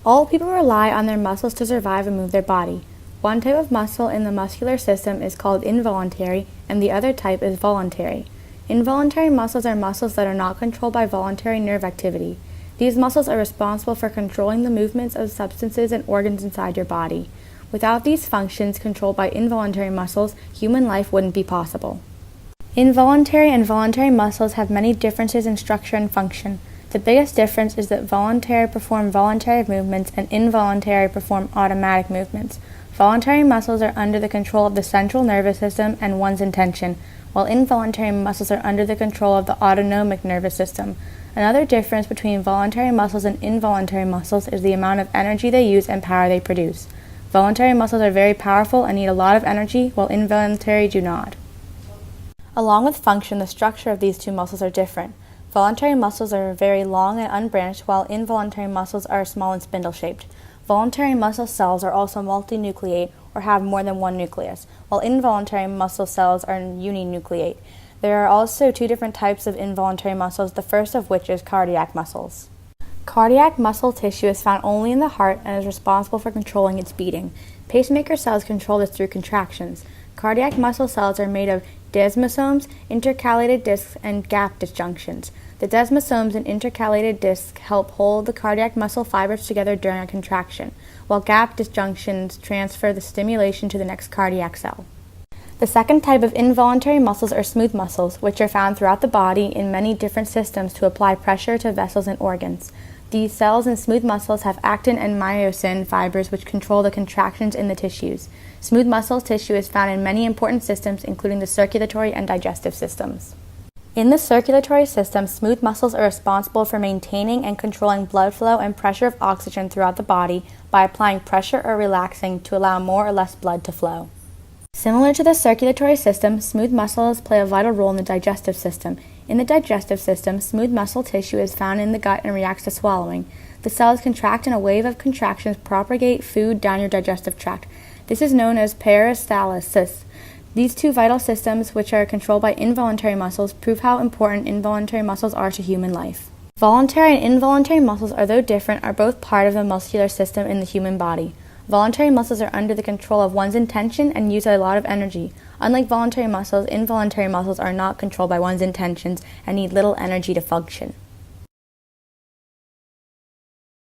All people rely on their muscles to survive and move their body. One type of muscle in the muscular system is called involuntary, and the other type is voluntary. Involuntary muscles are muscles that are not controlled by voluntary nerve activity. These muscles are responsible for controlling the movements of substances and organs inside your body. Without these functions controlled by involuntary muscles, human life wouldn't be possible. Involuntary and voluntary muscles have many differences in structure and function. The biggest difference is that voluntary perform voluntary movements and involuntary perform automatic movements. Voluntary muscles are under the control of the central nervous system and one's intention, while involuntary muscles are under the control of the autonomic nervous system. Another difference between voluntary muscles and involuntary muscles is the amount of energy they use and power they produce. Voluntary muscles are very powerful and need a lot of energy, while involuntary do not. Along with function, the structure of these two muscles are different. Voluntary muscles are very long and unbranched, while involuntary muscles are small and spindle-shaped. Voluntary muscle cells are also multinucleate or have more than one nucleus, while involuntary muscle cells are uninucleate. There are also two different types of involuntary muscles, the first of which is cardiac muscles. Cardiac muscle tissue is found only in the heart and is responsible for controlling its beating. Pacemaker cells control this through contractions. Cardiac muscle cells are made of desmosomes, intercalated discs, and gap disjunctions. The desmosomes and intercalated discs help hold the cardiac muscle fibers together during a contraction, while gap disjunctions transfer the stimulation to the next cardiac cell. The second type of involuntary muscles are smooth muscles, which are found throughout the body in many different systems to apply pressure to vessels and organs. These cells in smooth muscles have actin and myosin fibers which control the contractions in the tissues. Smooth muscle tissue is found in many important systems, including the circulatory and digestive systems. In the circulatory system, smooth muscles are responsible for maintaining and controlling blood flow and pressure of oxygen throughout the body by applying pressure or relaxing to allow more or less blood to flow. Similar to the circulatory system, smooth muscles play a vital role in the digestive system. In the digestive system, smooth muscle tissue is found in the gut and reacts to swallowing. The cells contract and a wave of contractions propagate food down your digestive tract. This is known as peristalsis. These two vital systems, which are controlled by involuntary muscles, prove how important involuntary muscles are to human life. Voluntary and involuntary muscles, although different, are both part of the muscular system in the human body. Voluntary muscles are under the control of one's intention and use a lot of energy. Unlike voluntary muscles, involuntary muscles are not controlled by one's intentions and need little energy to function.